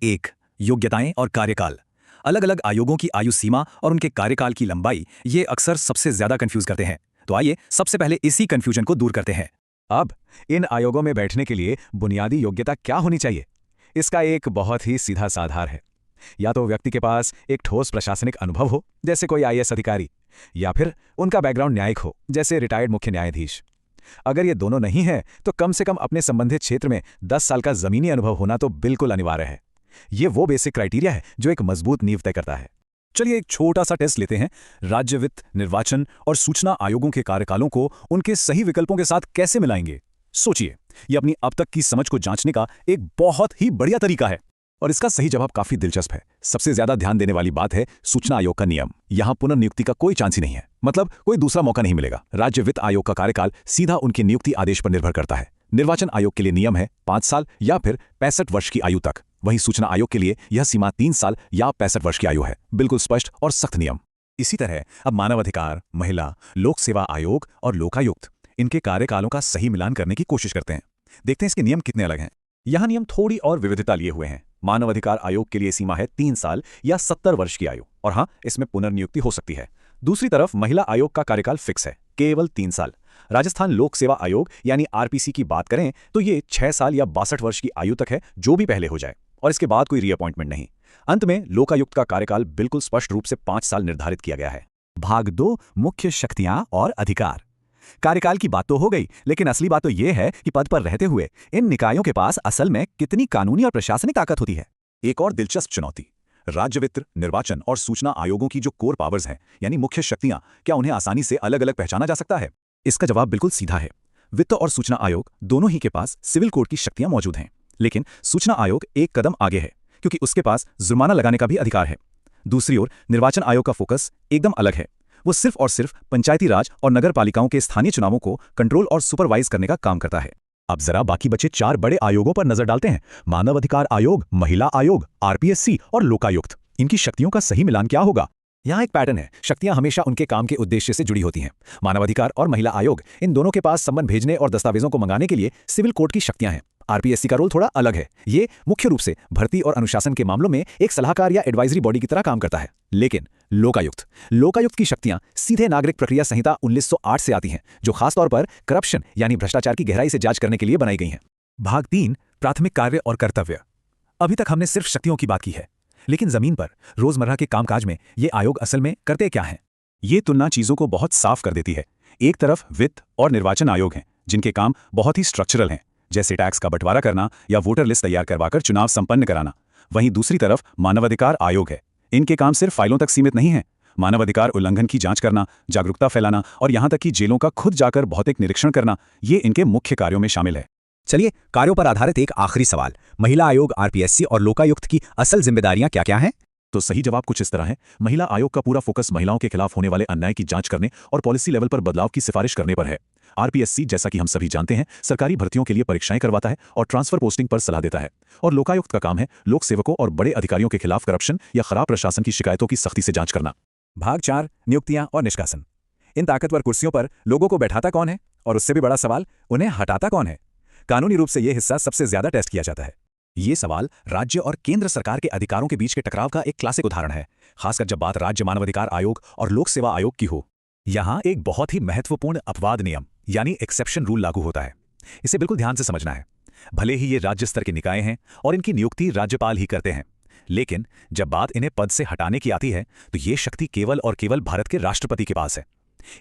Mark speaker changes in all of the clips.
Speaker 1: एक, योग्यताएं और कार्यकाल। अलग अलग आयोगों की आयु सीमा और उनके कार्यकाल की लंबाई ये अक्सर सबसे ज्यादा कंफ्यूज करते हैं। तो आइए सबसे पहले इसी कंफ्यूजन को दूर करते हैं।
Speaker 2: अब इन आयोगों में बैठने के लिए बुनियादी योग्यता क्या होनी चाहिए? इसका एक बहुत ही सीधा सा आधार है। या तो व्यक्ति के पास एक ठोस प्रशासनिक अनुभव हो, जैसे कोई आईएएस अधिकारी, या फिर उनका बैकग्राउंड न्यायिक हो, जैसे रिटायर्ड मुख्य न्यायाधीश। अगर ये दोनों नहीं है तो कम से कम अपने संबंधित क्षेत्र में 10 साल का जमीनी अनुभव होना तो बिल्कुल अनिवार्य है। ये वो बेसिक क्राइटेरिया है जो एक मजबूत नींव तय करता है।
Speaker 1: चलिए एक छोटा सा टेस्ट लेते हैं। राज्य वित्त, निर्वाचन और सूचना आयोगों के कार्यकालों को उनके सही विकल्पों के साथ कैसे मिलाएंगे? सोचिए, ये अपनी अब तक की समझ को जांचने का एक बहुत ही बढ़िया तरीका है।
Speaker 2: और इसका सही जवाब काफी दिलचस्प है। सबसे ज्यादा ध्यान देने वाली बात है सूचना आयोग का नियम। यहां पुनर्नियुक्ति का कोई चांस ही नहीं है, मतलब कोई दूसरा मौका नहीं मिलेगा। राज्य वित्त आयोग का कार्यकाल सीधा उनके नियुक्ति आदेश पर निर्भर करता है। निर्वाचन आयोग के लिए नियम है 5 साल या फिर 65 वर्ष की आयु तक। वहीं सूचना आयोग के लिए यह सीमा 3 साल या 65 वर्ष की आयु है। बिल्कुल स्पष्ट और सख्त नियम।
Speaker 1: इसी तरह अब मानवाधिकार, महिला, लोक सेवा आयोग और लोकायुक्त इनके कार्यकालों का सही मिलान करने की कोशिश करते हैं। देखते हैं इसके नियम कितने अलग हैं। यहाँ नियम थोड़ी और विविधता लिए हुए हैं। मानवाधिकार आयोग के लिए सीमा है 3 साल या 70 वर्ष की आयु, और हाँ, इसमें पुनर्नियुक्ति हो सकती है। दूसरी तरफ महिला आयोग का कार्यकाल फिक्स है, केवल 3 साल। राजस्थान लोक सेवा आयोग यानी आरपीसी की बात करें तो ये 6 साल या 62 वर्ष की आयु तक है, जो भी पहले हो जाए, और इसके बाद कोई रीअपॉइंटमेंट नहीं। अंत में लोकायुक्त का कार्यकाल बिल्कुल स्पष्ट रूप से 5 साल निर्धारित किया गया है।
Speaker 2: भाग 2, मुख्य शक्तियां और अधिकार। कार्यकाल की बात तो हो गई, लेकिन असली बात तो यह है कि पद पर रहते हुए इन निकायों के पास असल में कितनी कानूनी और प्रशासनिक ताकत होती है।
Speaker 1: एक और दिलचस्प चुनौती, राज्य वित्त, निर्वाचन और सूचना आयोगों की जो कोर पावर्स हैं, यानी मुख्य शक्तियां, क्या उन्हें आसानी से अलग अलग पहचाना जा सकता है? इसका जवाब बिल्कुल सीधा है। वित्त और सूचना आयोग दोनों ही के पास सिविल कोड की शक्तियां मौजूद हैं, लेकिन सूचना आयोग एक कदम आगे है, क्योंकि उसके पास जुर्माना लगाने का भी अधिकार है। दूसरी ओर निर्वाचन आयोग का फोकस एकदम अलग है। वो सिर्फ और सिर्फ पंचायती राज और नगर पालिकाओं के स्थानीय चुनावों को कंट्रोल और सुपरवाइज करने का काम करता है।
Speaker 2: अब जरा बाकी बचे 4 बड़े आयोगों पर नजर डालते हैं। मानवाधिकार आयोग, महिला आयोग, आरपीएससी और लोकायुक्त। इनकी शक्तियों का सही मिलान क्या होगा?
Speaker 1: यहाँ एक पैटर्न है। शक्तियां हमेशा उनके काम के उद्देश्य से जुड़ी होती हैं। मानवाधिकार और महिला आयोग, इन दोनों के पास संबंध भेजने और दस्तावेजों को मंगाने के लिए सिविल कोड की शक्तियां हैं। आरपीएससी का रोल थोड़ा अलग है। ये मुख्य रूप से भर्ती और अनुशासन के मामलों में एक सलाहकार या एडवाइजरी बॉडी की तरह काम करता है। लेकिन लोकायुक्त की शक्तियां सीधे नागरिक प्रक्रिया संहिता 1908 से आती हैं, जो खासतौर पर करप्शन यानी भ्रष्टाचार की गहराई से जांच करने के लिए बनाई गई हैं।
Speaker 2: भाग 3, प्राथमिक कार्य और कर्तव्य।
Speaker 1: अभी तक हमने सिर्फ शक्तियों की बात की है, लेकिन जमीन पर रोजमर्रा के कामकाज में ये आयोग असल में करते क्या हैं?
Speaker 2: ये तुलना चीजों को बहुत साफ कर देती है। एक तरफ वित्त और निर्वाचन आयोग हैं, जिनके काम बहुत ही स्ट्रक्चरल हैं, जैसे टैक्स का बंटवारा करना या वोटर लिस्ट तैयार करवाकर चुनाव संपन्न कराना। वहीं दूसरी तरफ मानवाधिकार आयोग है। इनके काम सिर्फ फाइलों तक सीमित नहीं है। मानवाधिकार उल्लंघन की जांच करना, जागरूकता फैलाना और यहां तक कि जेलों का खुद जाकर भौतिक निरीक्षण करना, ये इनके मुख्य कार्यों में शामिल है।
Speaker 1: चलिए कार्यों पर आधारित एक आखिरी सवाल, महिला आयोग, आरपीएससी और लोकायुक्त की असल जिम्मेदारियां क्या क्या हैं?
Speaker 2: तो सही जवाब कुछ इस तरह है। महिला आयोग का पूरा फोकस महिलाओं के खिलाफ होने वाले अन्याय की जांच करने और पॉलिसी लेवल पर बदलाव की सिफारिश करने पर है। आरपीएससी, जैसा कि हम सभी जानते हैं, सरकारी भर्तियों के लिए परीक्षाएं करवाता है और ट्रांसफर पोस्टिंग पर सलाह देता है। और लोकायुक्त का काम है लोक सेवकों और बड़े अधिकारियों के खिलाफ करप्शन या खराब प्रशासन की शिकायतों की सख्ती से जांच करना।
Speaker 1: भाग 4, नियुक्तियां और निष्कासन। इन ताकतवर कुर्सियों पर लोगों को बैठाता कौन है, और उससे भी बड़ा सवाल, उन्हें हटाता कौन है? कानूनी रूप से यह हिस्सा सबसे ज्यादा टेस्ट किया जाता है। ये सवाल राज्य और केंद्र सरकार के अधिकारों के बीच के टकराव का एक क्लासिक उदाहरण है, खासकर जब बात राज्य मानवाधिकार आयोग और लोक सेवा आयोग की हो। यहाँ एक बहुत ही महत्वपूर्ण अपवाद नियम यानी एक्सेप्शन रूल लागू होता है। इसे बिल्कुल ध्यान से समझना है। भले ही ये राज्य स्तर के निकाय हैं और इनकी नियुक्ति राज्यपाल ही करते हैं, लेकिन जब बात इन्हें पद से हटाने की आती है तो ये शक्ति केवल और केवल भारत के राष्ट्रपति के पास है।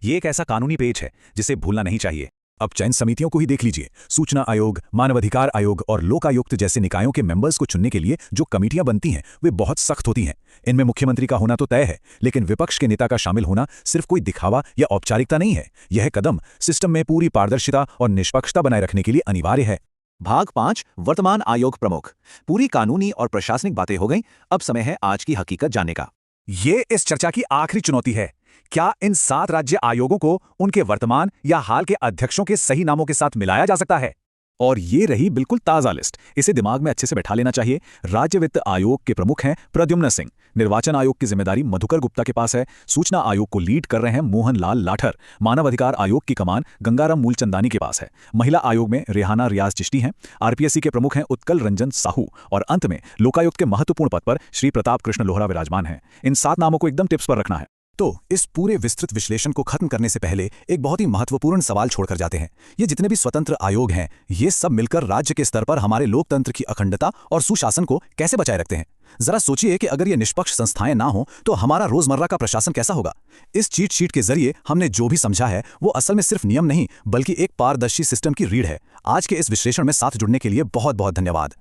Speaker 1: ये एक ऐसा कानूनी पेज है जिसे भूलना नहीं चाहिए।
Speaker 2: अब चयन समितियों को ही देख लीजिए। सूचना आयोग, मानवाधिकार आयोग और लोकायुक्त जैसे निकायों के मेंबर्स को चुनने के लिए जो कमेटियां बनती हैं, वे बहुत सख्त होती हैं। इनमें मुख्यमंत्री का होना तो तय है, लेकिन विपक्ष के नेता का शामिल होना सिर्फ कोई दिखावा या औपचारिकता नहीं है। यह कदम सिस्टम में पूरी पारदर्शिता और निष्पक्षता बनाए रखने के लिए अनिवार्य है।
Speaker 1: भाग 5, वर्तमान आयोग प्रमुख। पूरी कानूनी और प्रशासनिक बातें हो गईं, अब समय है आज की हकीकत जानने का।
Speaker 2: ये इस चर्चा की आखिरी चुनौती है। क्या इन 7 राज्य आयोगों को उनके वर्तमान या हाल के अध्यक्षों के सही नामों के साथ मिलाया जा सकता है? और ये रही बिल्कुल ताज़ा लिस्ट। इसे दिमाग में अच्छे से बैठा लेना चाहिए। राज्य वित्त आयोग के प्रमुख हैं प्रद्युम्न सिंह। निर्वाचन आयोग की जिम्मेदारी मधुकर गुप्ता के पास है। सूचना आयोग को लीड कर रहे हैं मोहन लाल लाठर। मानव अधिकार आयोग की कमान गंगाराम मूलचंदानी के पास है। महिला आयोग में रेहाना रियाज चिश्ती हैं। आरपीएससी के प्रमुख हैं उत्कल रंजन साहू। और अंत में लोकायुक्त के महत्वपूर्ण पद पर श्री प्रताप कृष्ण लोहरा विराजमान हैं। इन 7 नामों को एकदम टिप्स पर रखना है।
Speaker 1: तो इस पूरे विस्तृत विश्लेषण को खत्म करने से पहले एक बहुत ही महत्वपूर्ण सवाल छोड़कर जाते हैं। ये जितने भी स्वतंत्र आयोग हैं, ये सब मिलकर राज्य के स्तर पर हमारे लोकतंत्र की अखंडता और सुशासन को कैसे बचाए रखते हैं? जरा सोचिए कि अगर ये निष्पक्ष संस्थाएं ना हो तो हमारा रोजमर्रा का प्रशासन कैसा होगा? इस चीट शीट के जरिए हमने जो भी समझा है वो असल में सिर्फ नियम नहीं बल्कि एक पारदर्शी सिस्टम की रीढ़ है। आज के इस विश्लेषण में साथ जुड़ने के लिए बहुत बहुत धन्यवाद।